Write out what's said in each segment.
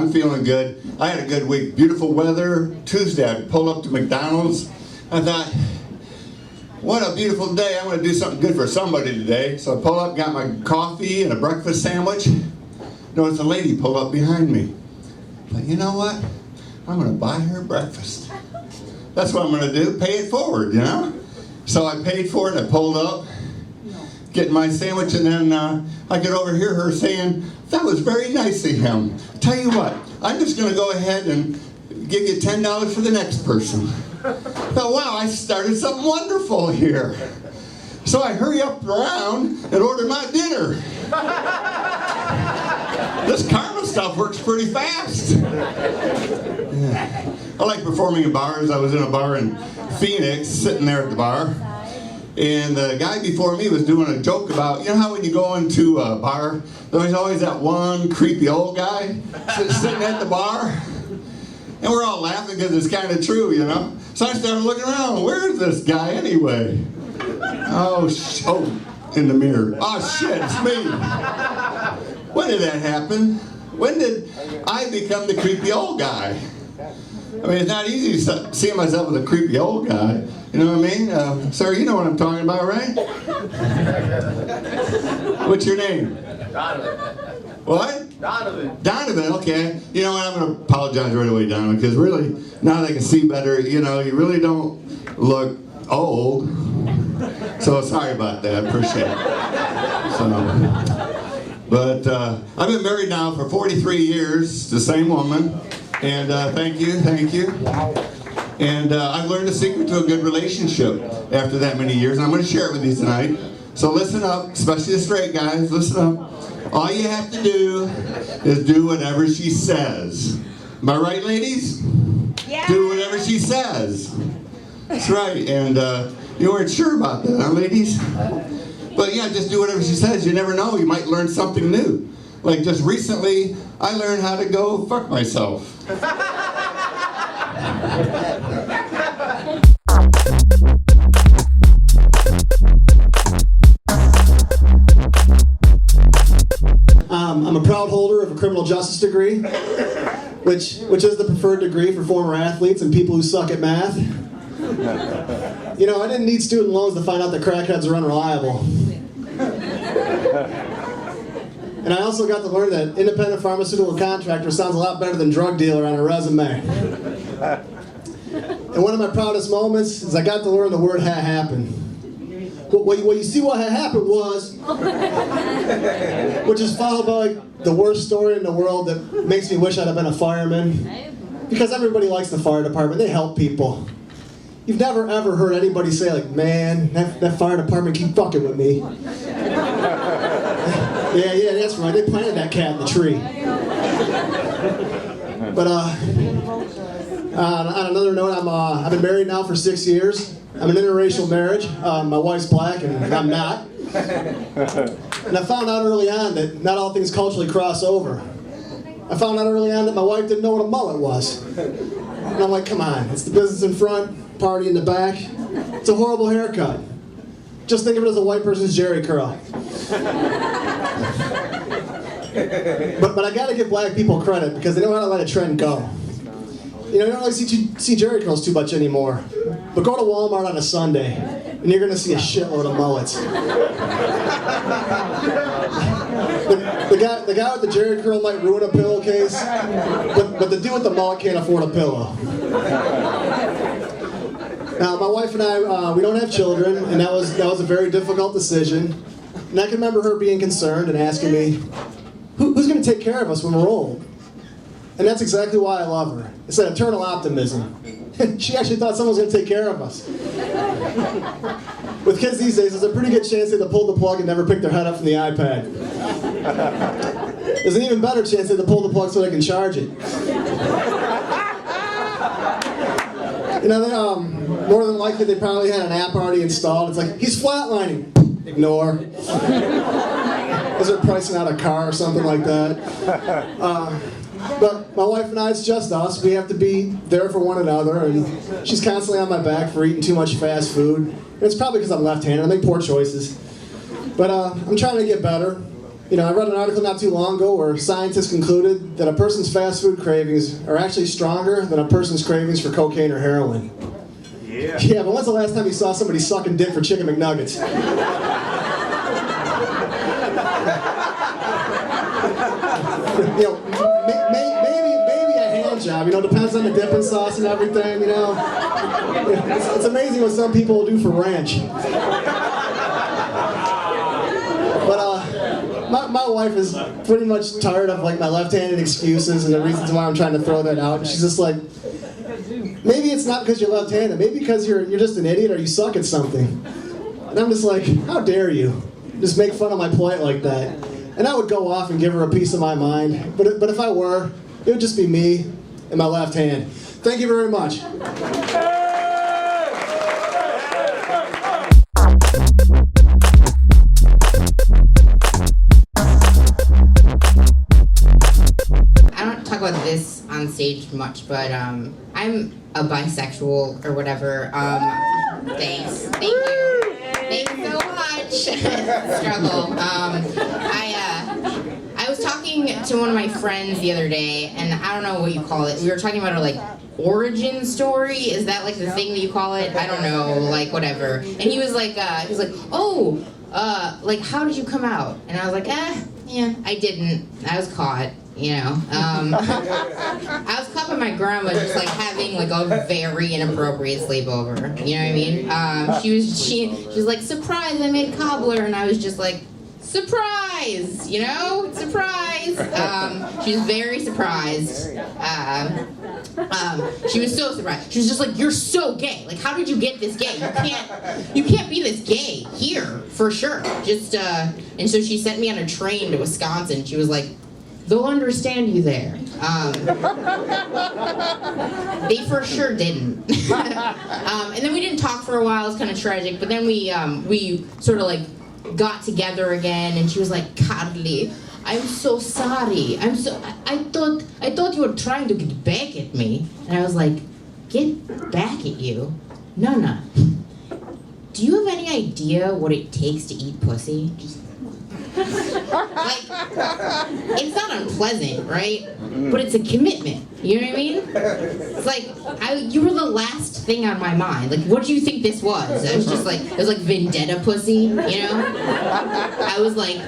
I'm feeling good. I had a good week. Beautiful weather. Tuesday, I pulled up to McDonald's. I thought, what a beautiful day. I'm going to do something good for somebody today. So I pulled up, got my coffee and a breakfast sandwich. Noticed a lady pull up behind me. But you know what? I'm going to buy her breakfast. That's what I'm going to do. Pay it forward, you know? So I paid for it and I pulled up, getting my sandwich, and then I could overhear her saying, that was very nice of him. Tell you what, I'm just going to go ahead and give you $10 for the next person. I thought, wow, I started something wonderful here. So I hurry up around and order my dinner. This karma stuff works pretty fast. Yeah. I like performing in bars. I was in a bar in Phoenix, sitting there at the bar, and the guy before me was doing a joke about, you know how when you go into a bar, there's always that one creepy old guy sitting at the bar? And we're all laughing because it's kind of true, you know? So I started looking around, where is this guy anyway? Oh, in the mirror. Oh shit, it's me. When did that happen? When did I become the creepy old guy? I mean, it's not easy to see myself as a creepy old guy. You know what I mean? Sir, you know what I'm talking about, right? What's your name? Donovan. What? Donovan. Donovan, okay. You know what, I'm going to apologize right away, Donovan, because really, now that I can see better, you know, you really don't look old. So sorry about that, I appreciate it. But I've been married now for 43 years, the same woman. And thank you. And I've learned the secret to a good relationship after that many years, and I'm going to share it with you tonight. So listen up, especially the straight guys, listen up. All you have to do is do whatever she says. Am I right, ladies? Yeah. Do whatever she says. That's right, and you weren't sure about that, huh, ladies? But yeah, just do whatever she says. You never know, you might learn something new. Like just recently, I learned how to go fuck myself. I'm a proud holder of a criminal justice degree, which is the preferred degree for former athletes and people who suck at math. You know, I didn't need student loans to find out that crackheads are unreliable. And I also got to learn that independent pharmaceutical contractor sounds a lot better than drug dealer on a resume. And one of my proudest moments is I got to learn the word "ha happened." Well, you see what had happened was, which is followed by like the worst story in the world that makes me wish I'd have been a fireman. Because everybody likes the fire department, they help people. You've never ever heard anybody say like, man, that fire department keep fucking with me. Yeah, that's right, they planted that cat in the tree. But on another note, I've been married now for 6 years. I'm in an interracial marriage. My wife's black and I'm not. And I found out early on that not all things culturally cross over. I found out early on that my wife didn't know what a mullet was. And I'm like, come on, it's the business in front, party in the back. It's a horrible haircut. Just think of it as a white person's Jerry curl. But I gotta give black people credit because they know how to let a trend go. You know, you don't really see Jerry curls too much anymore. But go to Walmart on a Sunday, and you're going to see a shitload of mullets. The guy with the Jerry curl might ruin a pillowcase, but the dude with the mullet can't afford a pillow. Now, my wife and I, we don't have children, and that was a very difficult decision. And I can remember her being concerned and asking me, who's going to take care of us when we're old? And that's exactly why I love her. It's that eternal optimism. She actually thought someone was going to take care of us. With kids these days, there's a pretty good chance they'd have pulled the plug and never picked their head up from the iPad. There's an even better chance they'd have pulled the plug so they can charge it. You know, more than likely they probably had an app already installed. It's like, he's flatlining. Ignore. Is there pricing out a car or something like that? But my wife and I, it's just us. We have to be there for one another, and she's constantly on my back for eating too much fast food. And it's probably because I'm left-handed. I make poor choices. But I'm trying to get better. I read an article not too long ago where scientists concluded that a person's fast food cravings are actually stronger than a person's cravings for cocaine or heroin. Yeah. Yeah, but when's the last time you saw somebody sucking dick for chicken McNuggets? Maybe a hand job, depends on the dipping sauce and everything, It's amazing what some people will do for ranch. But my wife is pretty much tired of like my left-handed excuses and the reasons why I'm trying to throw that out. And she's just like, maybe it's not because you're left-handed, maybe because you're just an idiot or you suck at something. And I'm just like, how dare you just make fun of my plight like that? And I would go off and give her a piece of my mind, but if I were, it would just be me and my left hand. Thank you very much. I don't talk about this on stage much, but I'm a bisexual or whatever. Thanks. Thank you. Thanks so much. Struggle. I was talking to one of my friends the other day, and I don't know what you call it. We were talking about our, like, origin story. Is that, like, the thing that you call it? I don't know, like, whatever. And he was like, oh, like, how did you come out? And I was like, yeah, I didn't. I was caught. I was caught by my grandma just like having like a very inappropriate sleepover. You know what I mean? She was like, surprise, I made cobbler, and I was just like, surprise, surprise. She was very surprised. She was so surprised. She was just like, you're so gay. Like, how did you get this gay? You can't be this gay here for sure. And so she sent me on a train to Wisconsin. She was like, they'll understand you there. They for sure didn't. And then we didn't talk for a while. It was kind of tragic. But then we sort of like got together again, and she was like, Carly, I'm so sorry. I thought you were trying to get back at me. And I was like, get back at you? No. Do you have any idea what it takes to eat pussy? Like, it's not unpleasant, right? But it's a commitment. You know what I mean? It's like, you were the last thing on my mind. Like, what do you think this was? I was just like, it was like vendetta pussy, I was like,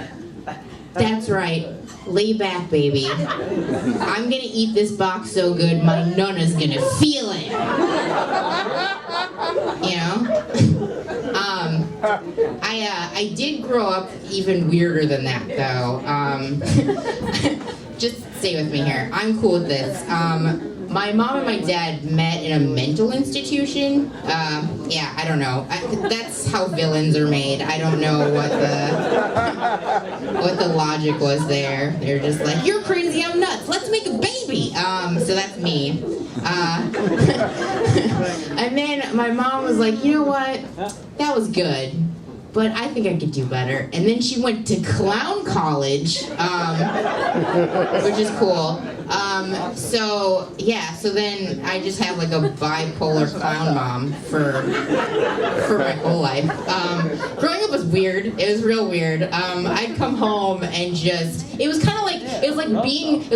that's right. Lay back, baby. I'm gonna eat this box so good, my nunna's gonna feel it. I did grow up even weirder than that, though. Just stay with me here. I'm cool with this. My mom and my dad met in a mental institution. I don't know. That's how villains are made. I don't know what the logic was there. They're just like, you're crazy, I'm nuts. Let's make a baby. So that's me. And then my mom was like, you know what? That was good, but I think I could do better. And then she went to clown college, which is cool. So then I just have like a bipolar clown mom for my whole life. Growing up was weird. It was real weird. I'd come home and it was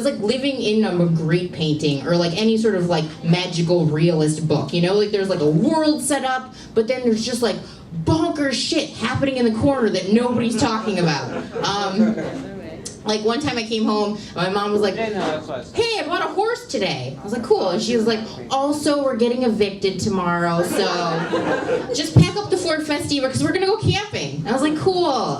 like living in a Magritte painting or like any sort of like magical realist book. Like there's like a world set up, but then there's just like bonkers shit happening in the corner that nobody's talking about. Like one time I came home, and my mom was like, hey, I bought a horse today. I was like, cool. And she was like, also, we're getting evicted tomorrow, so just pack up the Ford Festiva because we're going to go camping. And I was like, cool.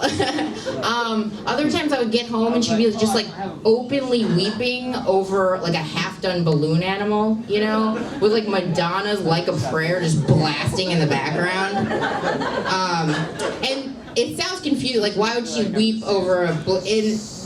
Other times I would get home and she'd be just like openly weeping over like a half-done balloon animal, with like Madonna's Like a Prayer just blasting in the background. And it sounds confusing, like why would she weep over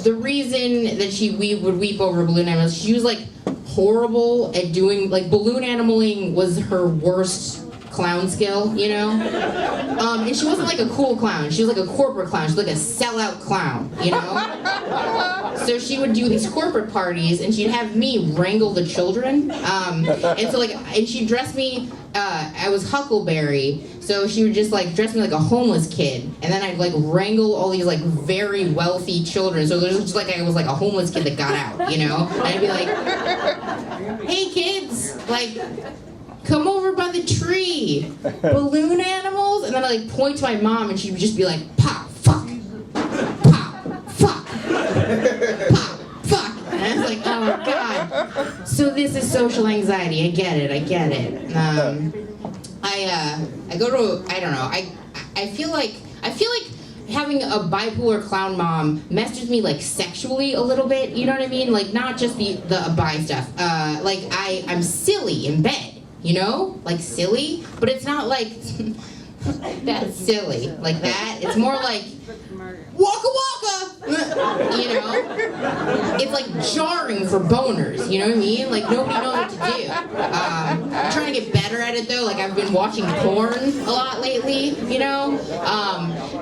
the reason that she would weep over a balloon animal, she was like horrible at doing, like balloon animaling was her worst clown skill, you know? And she wasn't like a cool clown. She was like a corporate clown. She was like a sellout clown, you know? So she would do these corporate parties, and she'd have me wrangle the children. And so, like, and she'd dress me, I was Huckleberry, so she would just, like, dress me like a homeless kid. And then I'd, like, wrangle all these, like, very wealthy children. So it was just like I was, like, a homeless kid that got out, you know? And I'd be like, hey, kids, like, come over by the tree. Balloon animals? And then I, like, point to my mom, and she would just be like, pop, fuck. Pop, fuck. Pop, fuck. And I was like, oh, my God. So this is social anxiety. I get it. I go to, I don't know, I feel like having a bipolar clown mom messed with me, like, sexually a little bit, you know what I mean? Like, not just the bi stuff. Like, I'm silly in bed, you know? Like, silly, but it's not like that's silly, like that. It's more like waka waka, you know? It's like jarring for boners, you know what I mean? Like, nobody knows what to do. I'm trying to get better at it, though. Like, I've been watching porn a lot lately, you know?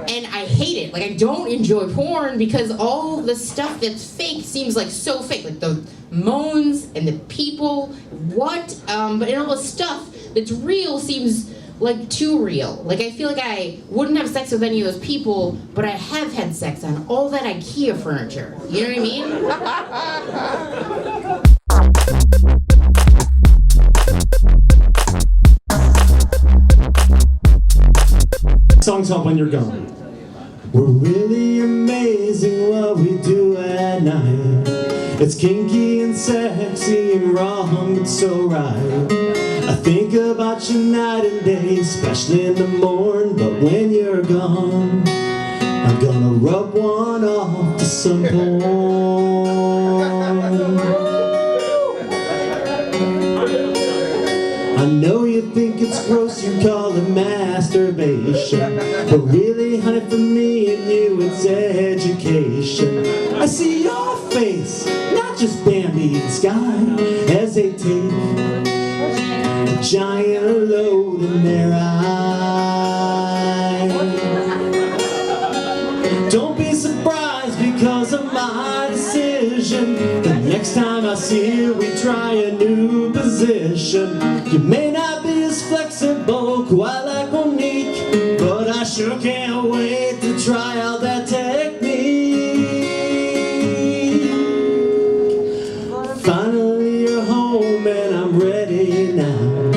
And I hate it. Like, I don't enjoy porn because all the stuff that's fake seems like so fake. Like the moans and the people, what? But all the stuff that's real seems like too real. Like, I feel like I wouldn't have sex with any of those people, but I have had sex on all that IKEA furniture. You know what I mean? Songs up when you're gone. We're really amazing what we do at night. It's kinky and sexy and wrong, but so right. I think about you night and day, especially in the morning, but when you're gone, I'm gonna rub one off to some porn. I know you think it's gross, you call it masturbation, but really, honey, for me and you, it's education. I see your face, not just Bambi and Sky, as they take a giant load in their eye. Don't be surprised because of my decision. The next time I see you, we try a new position. You may not be as flexible, quite like Monique, but I sure can't wait to try out that technique. Finally you're home and I'm ready now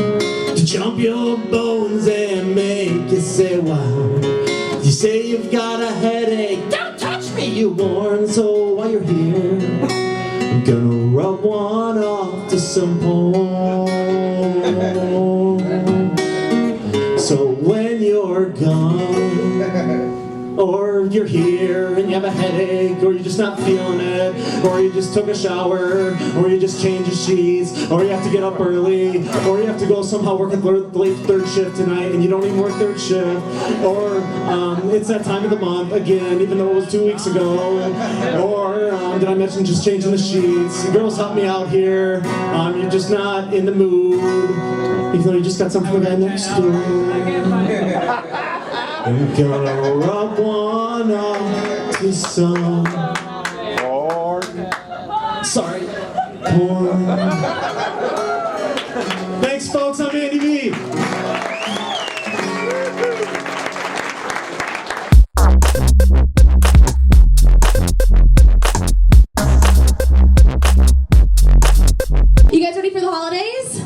to jump your bones and make you say wow. You say you've got a headache, don't touch me, you warn. So while you're here, I'm gonna rub one off to some porn. So when you're gone, or you're here and you have a headache, or you're just not feeling it, or you just took a shower, or you just changed your sheets, or you have to get up early, or you have to go somehow work a late third shift tonight and you don't even work third shift, or it's that time of the month again, even though it was 2 weeks ago, or did I mention just changing the sheets? Girls, help me out here. You're just not in the mood, even though you just got something for the guy next to you. I'm gonna rub one off to some sorry, porn. Thanks, folks. I'm Andy V. You guys ready for the holidays?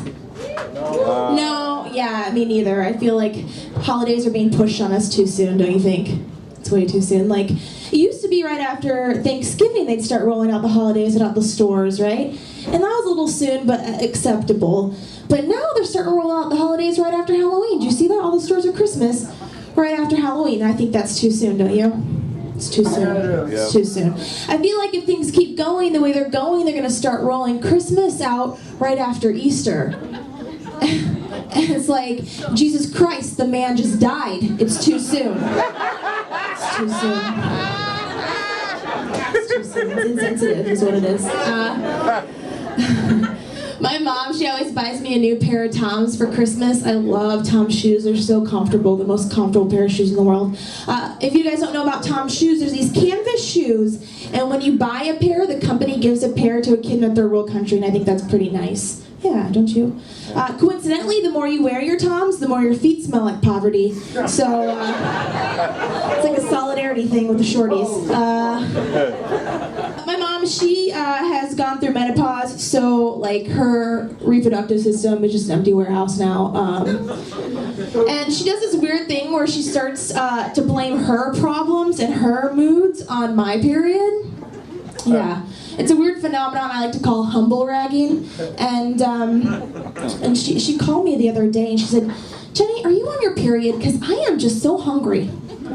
No, yeah, me neither. I feel like holidays are being pushed on us too soon, don't you think? It's way too soon. Like, it used to be right after Thanksgiving they'd start rolling out the holidays at the stores, right? And that was a little soon, but acceptable. But now they're starting to roll out the holidays right after Halloween. Do you see that? All the stores are Christmas right after Halloween. I think that's too soon, don't you? It's too soon. It's too soon. I feel like if things keep going the way they're going, they're going to start rolling Christmas out right after Easter. And it's like, Jesus Christ, the man just died. It's too soon. It's too soon. It's too soon. It's insensitive is what it is. My mom, she always buys me a new pair of Toms for Christmas. I love Tom's shoes. They're so comfortable, the most comfortable pair of shoes in the world. If you guys don't know about Tom's shoes, there's these canvas shoes, and when you buy a pair, the company gives a pair to a kid in a third world country, and I think that's pretty nice. Yeah, don't you? Coincidentally, the more you wear your Toms, the more your feet smell like poverty. So, it's like a solidarity thing with the shorties. My mom, she has gone through menopause, so like her reproductive system is just an empty warehouse now. And she does this weird thing where she starts to blame her problems and her moods on my period. Yeah, it's a weird phenomenon I like to call humble ragging. And she called me the other day and she said, "Jenny, are you on your period? Because I am just so hungry. I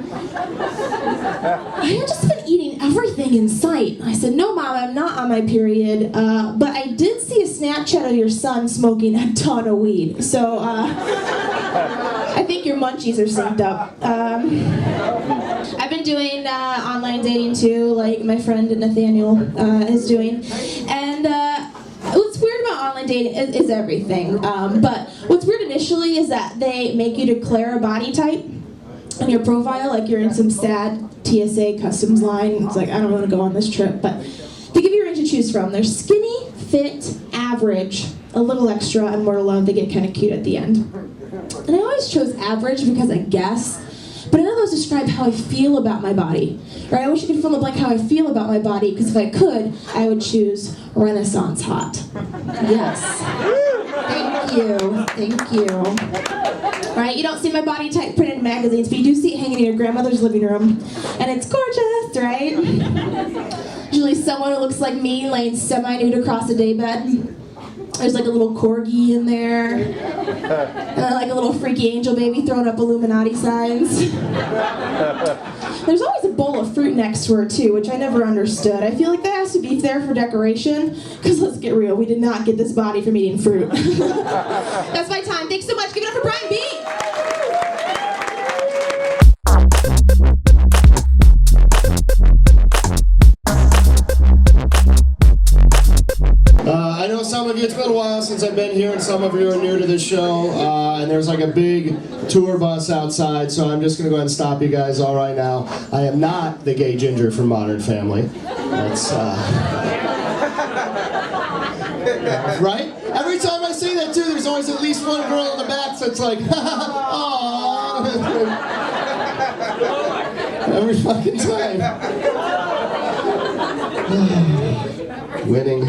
have just been eating everything in sight." I said, "No, Mom, I'm not on my period, but I did see a Snapchat of your son smoking a ton of weed. So I think your munchies are synced up." I've been doing online dating too, like my friend Nathaniel is doing. And what's weird about online dating is everything. But what's weird initially is that they make you declare a body type on your profile, like you're in some sad TSA customs line. It's like, I don't want to go on this trip. But they give you a range to choose from. They're skinny, fit, average, a little extra, and more to love. They get kind of cute at the end. And I always chose average because I guess. But none of those describe how I feel about my body. Right? I wish I could fill in the blank how I feel about my body, because if I could, I would choose Renaissance hot. Yes. Thank you. Right? You don't see my body type printed in magazines, but you do see it hanging in your grandmother's living room. And it's gorgeous, right? Usually someone who looks like me laying semi-nude across a daybed. There's like a little corgi in there, and like a little freaky angel baby throwing up Illuminati signs. There's always a bowl of fruit next to her too, which I never understood. I feel like that has to be there for decoration, because let's get real, we did not get this body from eating fruit. That's my time. Thanks so much. Give it up for Brian B. I know some of you, it's been a while since I've been here, and some of you are new to this show, and there's like a big tour bus outside, so I'm just going to go ahead and stop you guys all right now. I am not the gay ginger from Modern Family. That's, right? Every time I say that too, there's always at least one girl in the back that's like, aww. Every fucking time. Winning.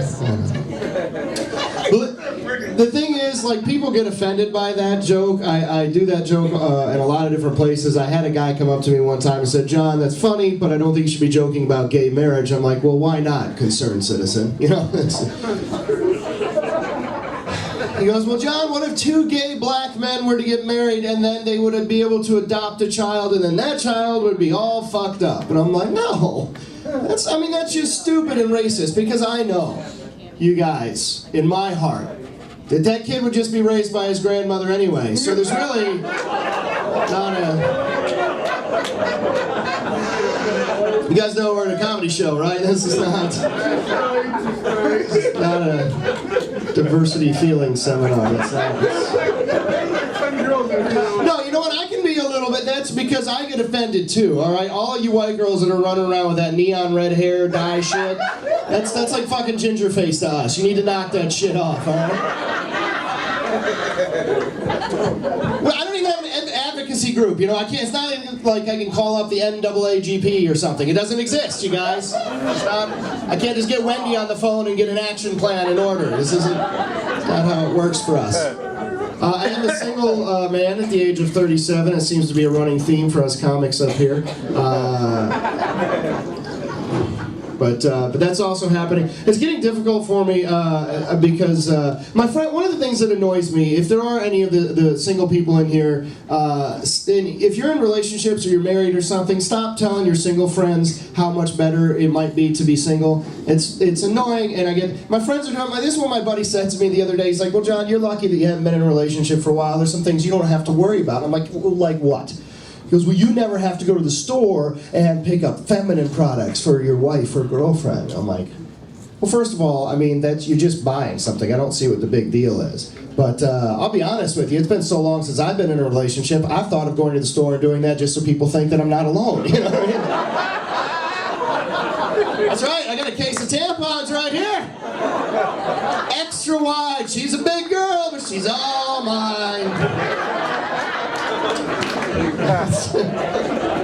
The thing is, like, people get offended by that joke. I do that joke in a lot of different places. I had a guy come up to me one time and said, "John, that's funny, but I don't think you should be joking about gay marriage." I'm like, "Well, why not, concerned citizen?" You know? He goes, "Well, John, what if two gay black men were to get married and then they would be able to adopt a child and then that child would be all fucked up?" And I'm like, no. That's just stupid and racist, because I know, you guys, in my heart, that kid would just be raised by his grandmother anyway. So there's really not a... You guys know we're in a comedy show, right? This is not a diversity feeling seminar. It's not. No, you know what? I can be a little bit. That's because I get offended too. All right, all you white girls that are running around with that neon red hair dye shit. That's like fucking ginger face to us. You need to knock that shit off. All right. Well, I don't even have an advocacy group. You know, I can't. It's not like I can call up the NAAGP or something. It doesn't exist, you guys. It's not, I can't just get Wendy on the phone and get an action plan in order. This isn't not how it works for us. I am a single man at the age of 37. It seems to be a running theme for us comics up here. But that's also happening. It's getting difficult for me because my friend. One of the things that annoys me, if there are any of the single people in here, if you're in relationships or you're married or something, stop telling your single friends how much better it might be to be single. It's annoying, and I get my friends are doing. This is what my buddy said to me the other day. He's like, "Well, John, you're lucky that you haven't been in a relationship for a while. There's some things you don't have to worry about." I'm like, "Well, like what?" He goes, "Well, you never have to go to the store and pick up feminine products for your wife or girlfriend." I'm like, Well, first of all, I mean, that you're just buying something. I don't see what the big deal is. But I'll be honest with you, it's been so long since I've been in a relationship, I've thought of going to the store and doing that just so people think that I'm not alone. You know what I mean? That's right, I got a case of tampons right here. Extra wide. She's a big girl, but she's all mine.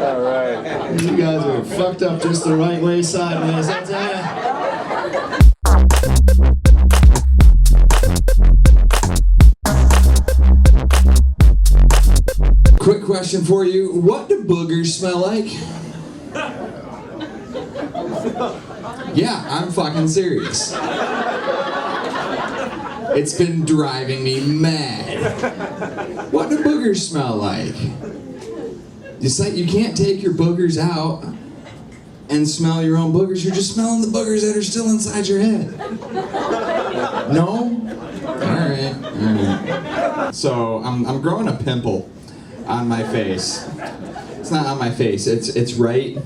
All right. You guys are fucked up just the right way sideways, I tell ya. Quick question for you. What do boogers smell like? Yeah, I'm fucking serious. It's been driving me mad. What do boogers smell like? You can't take your boogers out and smell your own boogers. You're just smelling the boogers that are still inside your head. No? Alright. So, I'm growing a pimple on my face. It's not on my face. It's right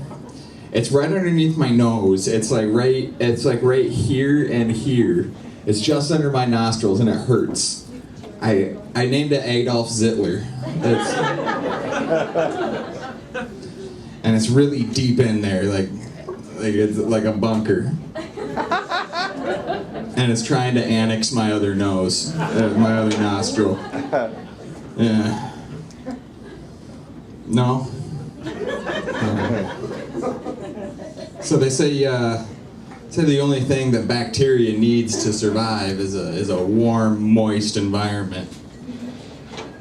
underneath my nose. It's like right here and here. It's just under my nostrils and it hurts. I named it Adolf Hitler. And it's really deep in there, like it's like a bunker. And it's trying to annex my other nose, my other nostril. Yeah. No? Okay. So they say the only thing that bacteria needs to survive is a warm, moist environment.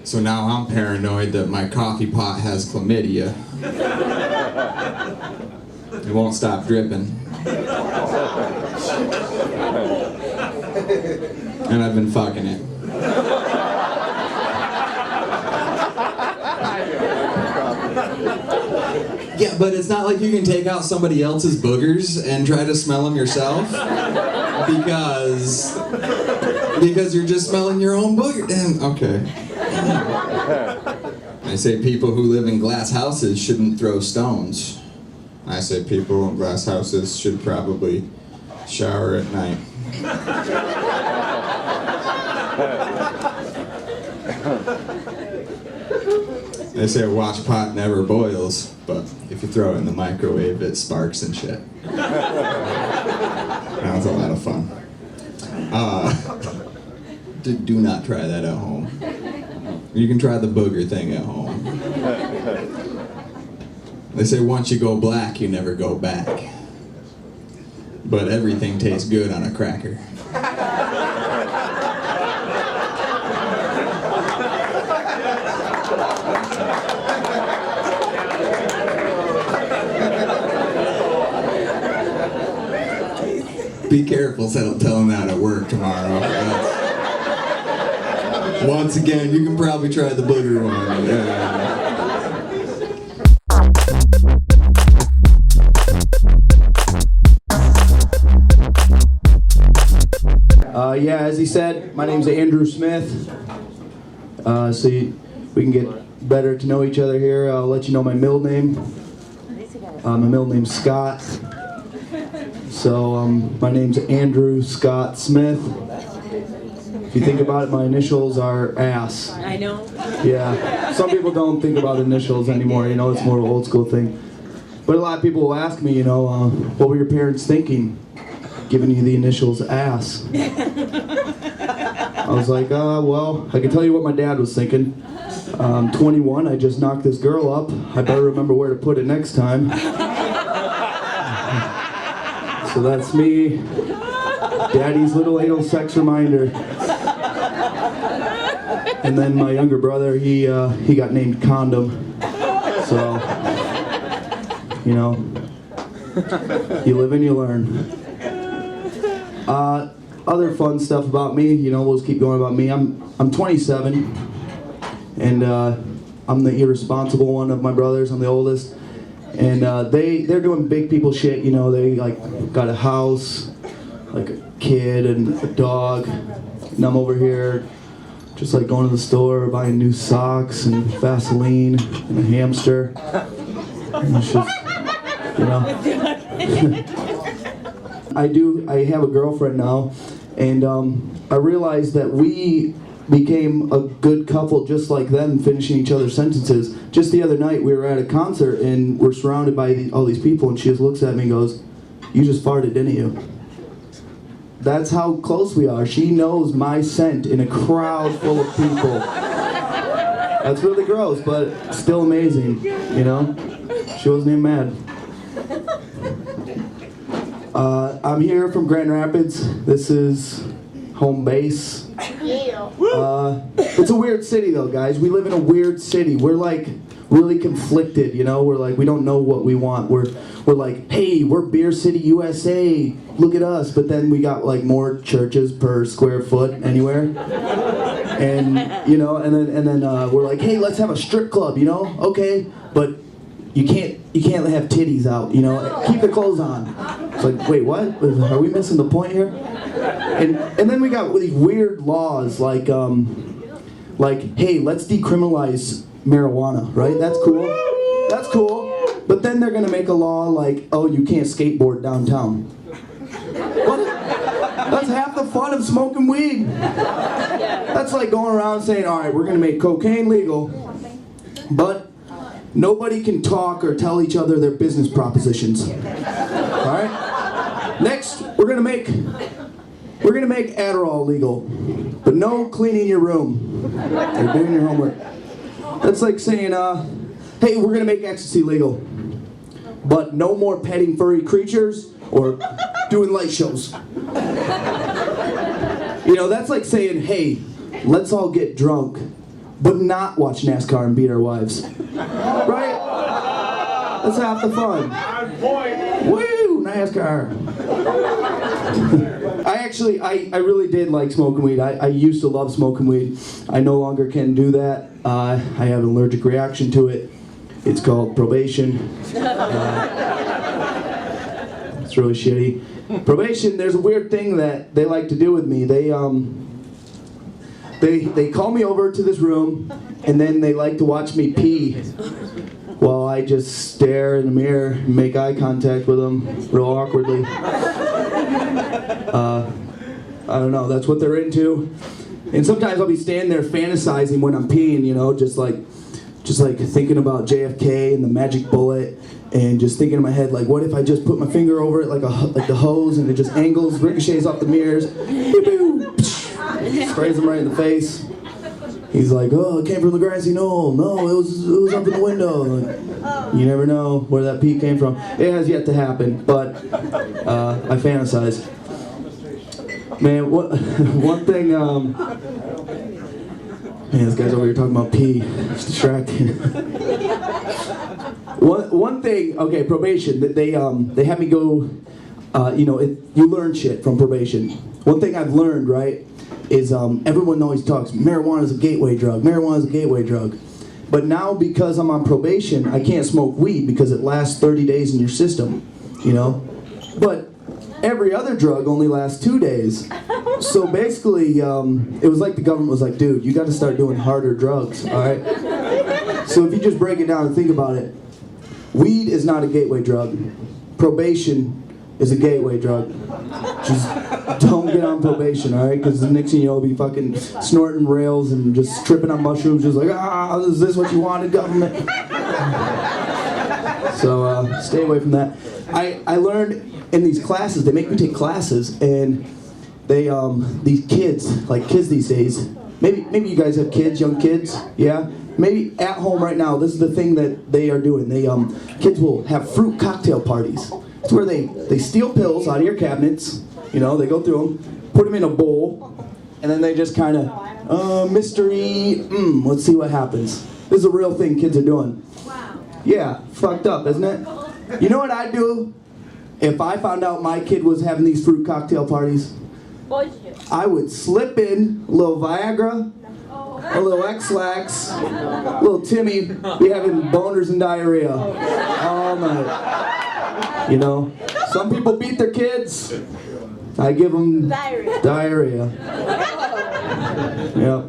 So now I'm paranoid that my coffee pot has chlamydia. It won't stop dripping. And I've been fucking it. Yeah, but it's not like you can take out somebody else's boogers and try to smell them yourself. Because you're just smelling your own booger. Okay. I say people who live in glass houses shouldn't throw stones. I say people in glass houses should probably shower at night. They say a watch pot never boils, but if you throw it in the microwave, it sparks and shit. That was a lot of fun. Do not try that at home. You can try the booger thing at home. They say once you go black, you never go back. But everything tastes good on a cracker. Be careful telling that at work tomorrow. Once again, you can probably try the booger one. Yeah, as he said, my name's Andrew Smith. So we can get better to know each other here. I'll let you know my middle name. My middle name's Scott. So my name's Andrew Scott Smith. If you think about it, my initials are ass. I know. Yeah, some people don't think about initials anymore, you know, it's more of an old school thing. But a lot of people will ask me, you know, what were your parents thinking, giving you the initials ass? I was like, well, I can tell you what my dad was thinking. 21, I just knocked this girl up. I better remember where to put it next time. So that's me, Daddy's little anal sex reminder. And then my younger brother, he got named Condom. So, you know, you live and you learn. Other fun stuff about me, you know, we'll just keep going about me. I'm 27, and I'm the irresponsible one of my brothers. I'm the oldest. And they're doing big people shit, you know, they like got a house, like a kid and a dog, and I'm over here just like going to the store, buying new socks and Vaseline and a hamster. And it's just, you know. I have a girlfriend now, and I realized that we became a good couple just like them, finishing each other's sentences. Just the other night, we were at a concert, and we're surrounded by all these people, and she just looks at me and goes, "You just farted, didn't you?" That's how close we are. She knows my scent in a crowd full of people. That's really gross, but still amazing, you know? She wasn't even mad. I'm here from Grand Rapids. This is home base. It's a weird city though, guys. We live in a weird city. We're like really conflicted, you know? We're like, we don't know what we want. We're like, hey, we're Beer City, USA. Look at us. But then we got like more churches per square foot anywhere. And, you know, and then we're like, hey, let's have a strip club, you know? Okay, but you can't have titties out, you know? Keep the clothes on. It's like, wait, what? Are we missing the point here? And then we got these weird laws like, hey, let's decriminalize marijuana, right? That's cool. That's cool. But then they're gonna make a law like, oh, you can't skateboard downtown. What? That's half the fun of smoking weed. That's like going around saying, all right, we're gonna make cocaine legal, but nobody can talk or tell each other their business propositions. All right? Next, we're gonna make Adderall legal, but no cleaning your room or doing your homework. That's like saying, hey, we're gonna make ecstasy legal, but no more petting furry creatures or doing light shows. You know, that's like saying, hey, let's all get drunk, but not watch NASCAR and beat our wives. Right? That's half the fun. Woo, NASCAR. I really did like smoking weed. I used to love smoking weed. I no longer can do that. I have an allergic reaction to it. It's called probation. It's really shitty. Probation, there's a weird thing that they like to do with me. They call me over to this room, and then they like to watch me pee while I just stare in the mirror and make eye contact with them real awkwardly. I don't know, that's what they're into. And sometimes I'll be standing there fantasizing when I'm peeing, you know, just like thinking about JFK and the magic bullet, and just thinking in my head, like, what if I just put my finger over it like the hose, and it just angles, ricochets off the mirrors, sprays him right in the face. He's like, oh, it came from the grassy knoll. No, it was up in the window. Like, you never know where that pee came from. It has yet to happen, but I fantasize. Man, one thing, man, this guy's over here talking about pee. It's distracting. One thing, okay, probation, they have me go, you know, you learn shit from probation. One thing I've learned, right, is everyone always talks, marijuana is a gateway drug, marijuana is a gateway drug. But now, because I'm on probation, I can't smoke weed because it lasts 30 days in your system, you know? But every other drug only lasts 2 days. So basically, it was like the government was like, dude, you got to start doing harder drugs, all right? So if you just break it down and think about it, weed is not a gateway drug. Probation is a gateway drug. Just don't get on probation, all right? Because the next thing you know, you'll be fucking snorting rails and just tripping on mushrooms, just like, is this what you wanted, government? So stay away from that. I learned in these classes, they make me take classes, and they these kids, like kids these days, maybe you guys have kids, young kids, yeah? Maybe at home right now, this is the thing that they are doing. They kids will have fruit cocktail parties. It's where they steal pills out of your cabinets, you know, they go through them, put them in a bowl, and then they just kind of, mystery, let's see what happens. This is a real thing kids are doing. Wow. Yeah, fucked up, isn't it? You know what I'd do if I found out my kid was having these fruit cocktail parties? I would slip in a little Viagra, a little X-Lax, a little Timmy, be having boners and diarrhea all night. You know, some people beat their kids. I give them diarrhea. Yep.